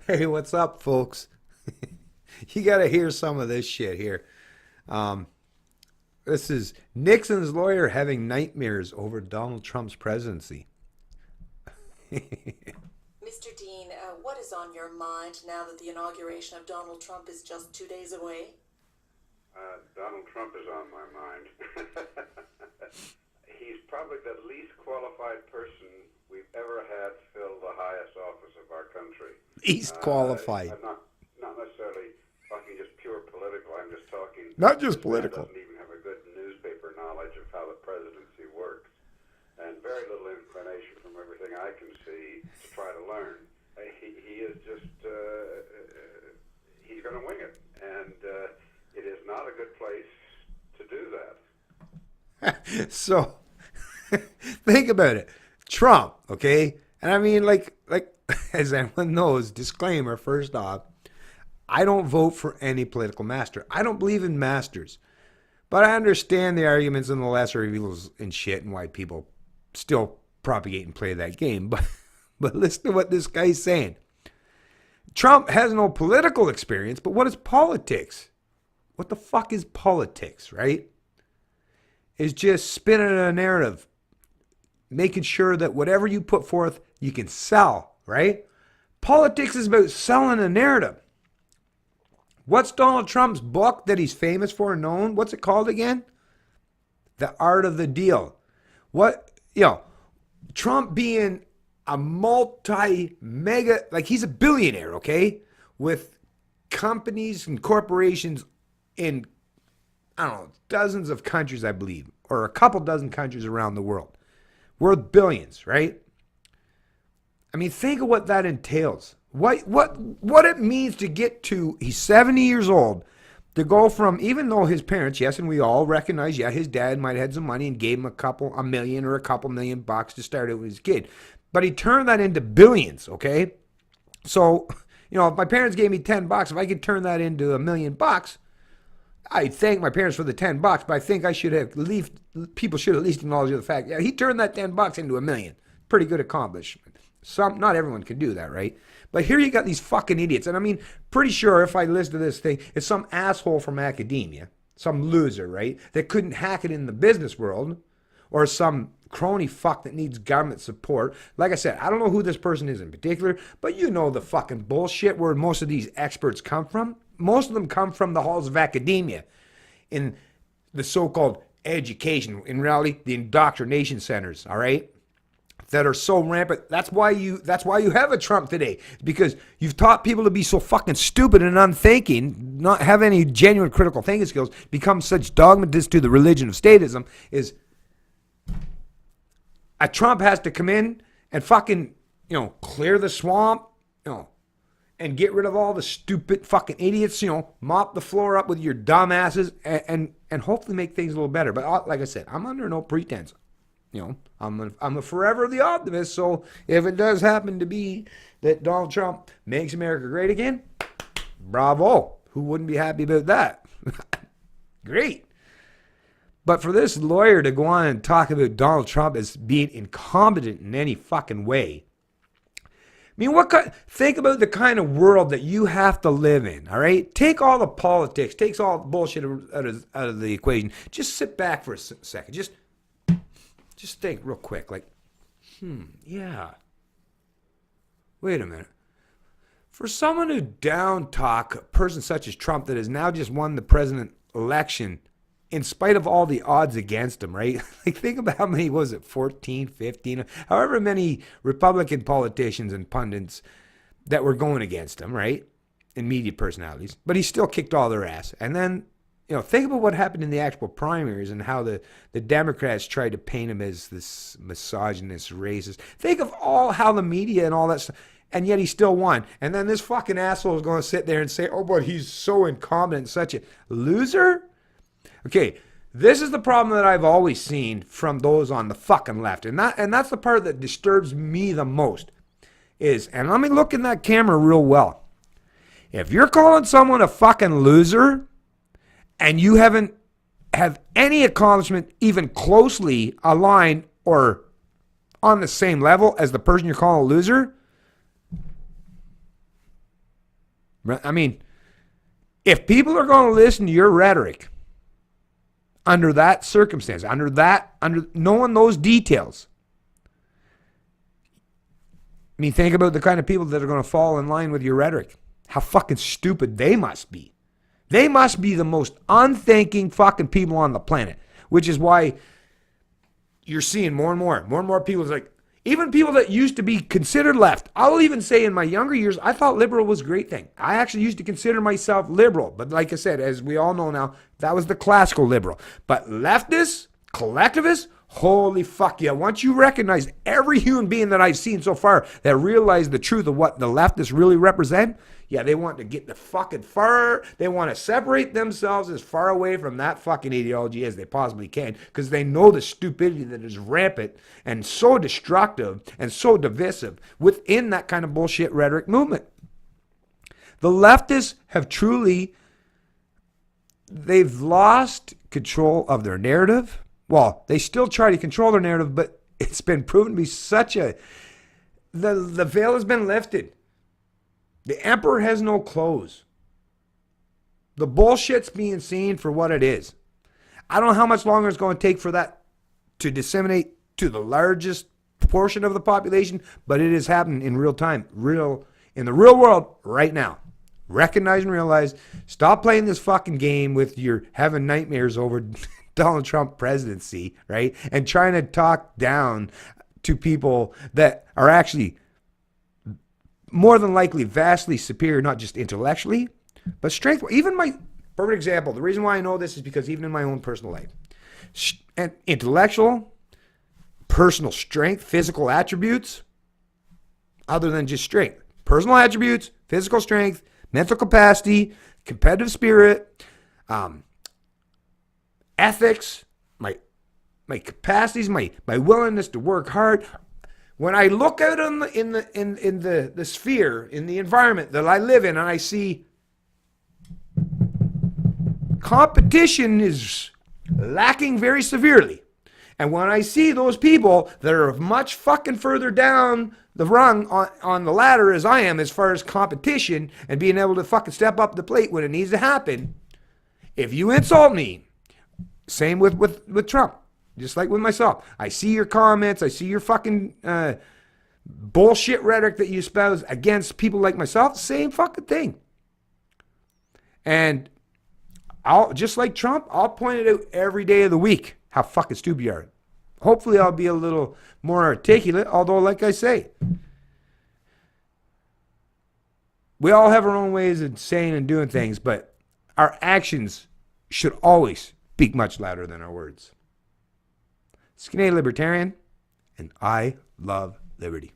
Hey, what's up, folks? You got to hear some of this shit here. Um, this is Nixon's lawyer having nightmares over Donald Trump's presidency. Mr. Dean, what is on your mind now that the inauguration of Donald Trump is just 2 days away? Donald Trump is on my mind. He's probably the least qualified person we've ever had fill the highest office of our country. Least qualified. I'm not necessarily talking just pure political. I'm just talking. Not just this man political. doesn't even have a good newspaper knowledge of how the presidency works, and very little inclination from everything I can see to try to learn. He is just he's going to wing it, and it is not a good place to do that. So, think about it. Trump, okay? And I mean, like, as everyone knows, disclaimer first off, I don't vote for any political master. I don't believe in masters. But I understand the arguments and the lesser evils and shit and why people still propagate and play that game. But listen to what this guy's saying. Trump has no political experience, but what is politics? What the fuck is politics, right? It's just spinning a narrative, making sure that whatever you put forth, you can sell, right? Politics is about selling a narrative. What's Donald Trump's book that he's famous for and known? What's it called again? The Art of the Deal. Trump being a multi-mega, like he's a billionaire, okay? With companies and corporations in, I don't know, dozens of countries, I believe, or a couple dozen countries around the world. Worth billions, right? I mean, think of what that entails. What it means to get to, he's 70 years old, to go from, even though his parents, yes, and we all recognize, yeah, his dad might have had some money and gave him a million or a couple $1,000,000 to start it with his kid. But he turned that into billions, okay? So, if my parents gave me $10, if I could turn that into $1,000,000, I thank my parents for the $10, but I think I should have people should at least acknowledge the fact, yeah, he turned that $10 into $1,000,000. Pretty good accomplishment. Not everyone can do that, right? But here you got these fucking idiots. And I mean, pretty sure if I listen to this thing, it's some asshole from academia, some loser, right? That couldn't hack it in the business world, or some crony fuck that needs government support. Like I said, I don't know who this person is in particular, but you know the fucking bullshit where most of these experts come from. Most of them come from the halls of academia in the so-called education. In reality, the indoctrination centers, all right? That are so rampant. That's why you have a Trump today. Because you've taught people to be so fucking stupid and unthinking, not have any genuine critical thinking skills, become such dogmatists to the religion of statism, is a Trump has to come in and fucking, clear the swamp, and get rid of all the stupid fucking idiots, mop the floor up with your dumbasses and hopefully make things a little better. But like I said, I'm under no pretense. I'm a forever the optimist, so if it does happen to be that Donald Trump makes America great again, bravo. Who wouldn't be happy about that? Great. But for this lawyer to go on and talk about Donald Trump as being incompetent in any fucking way, I mean, think about the kind of world that you have to live in, all right? Take all the politics, takes all the bullshit out of the equation. Just sit back for a second. Just think real quick, like, yeah. Wait a minute. For someone to down talk a person such as Trump that has now just won the president election in spite of all the odds against him, right? Like, think about how many, was it, 14, 15, however many Republican politicians and pundits that were going against him, right? And media personalities. But he still kicked all their ass. And then, think about what happened in the actual primaries and how the Democrats tried to paint him as this misogynist, racist. Think of how the media and all that stuff, and yet he still won. And then this fucking asshole is going to sit there and say, oh, but he's so incompetent, such a loser? Okay, this is the problem that I've always seen from those on the fucking left. And that's the part that disturbs me the most is, and let me look in that camera real well. If you're calling someone a fucking loser, and you haven't have any accomplishment even closely aligned or on the same level as the person you're calling a loser, I mean, if people are going to listen to your rhetoric under that circumstance, under knowing those details, I mean, think about the kind of people that are going to fall in line with your rhetoric. How fucking stupid they must be. They must be the most unthinking fucking people on the planet, which is why you're seeing more and more people. It's like, even people that used to be considered left. I'll even say in my younger years, I thought liberal was a great thing. I actually used to consider myself liberal. But like I said, as we all know now, that was the classical liberal. But leftists, collectivists, holy fuck yeah. Once you recognize every human being that I've seen so far that realize the truth of what the leftists really represent, yeah, they want to get the fucking far, they want to separate themselves as far away from that fucking ideology as they possibly can, because they know the stupidity that is rampant and so destructive and so divisive within that kind of bullshit rhetoric movement. The leftists have truly, they've lost control of their narrative. Well, they still try to control their narrative, but it's been proven to be such a, the veil has been lifted. The emperor has no clothes. The bullshit's being seen for what it is. I don't know how much longer it's going to take for that to disseminate to the largest portion of the population, but it is happening in real time, in the real world right now. Recognize and realize, stop playing this fucking game with your having nightmares over Donald Trump presidency, right? And trying to talk down to people that are actually more than likely vastly superior, not just intellectually, but strength. Even my perfect example, the reason why I know this is because even in my own personal life, and intellectual, personal strength, physical attributes, other than just strength, personal attributes, physical strength, mental capacity, competitive spirit, ethics, my capacities, my willingness to work hard. When I look out in the sphere, in the environment that I live in, and I see competition is lacking very severely, and when I see those people that are much fucking further down the rung on the ladder as I am as far as competition and being able to fucking step up the plate when it needs to happen, if you insult me, same with Trump. Just like with myself. I see your comments. I see your fucking bullshit rhetoric that you espouse against people like myself. Same fucking thing. And I'll, just like Trump, I'll point it out every day of the week how fucking stupid you are. Hopefully I'll be a little more articulate, although like I say, we all have our own ways of saying and doing things, but our actions should always speak much louder than our words. It's Canadian Libertarian, and I love liberty.